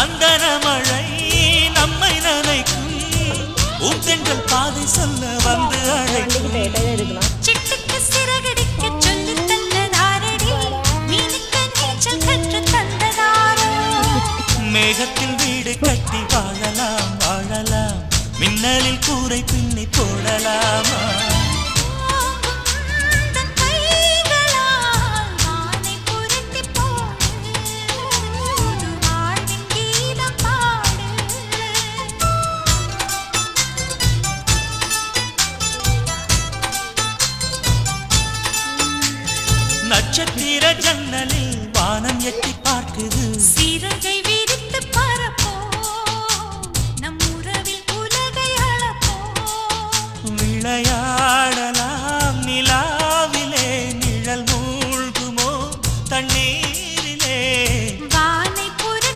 சந்தன மழை நம்மை நனைக்கும் ஊத்தென்றல் பாதை சொல்ல வந்து அழைக்கும் சிட்டுக்கு சிறகடிக்க சொல்லி தந்ததாரடி மீனுக்கு நீச்சல் கற்று தந்ததாரோ மேகத்தில் வீடு கட்டி வாழலாம் வாழலாம் மின்னலில் கூரை பின்னி போடலாமா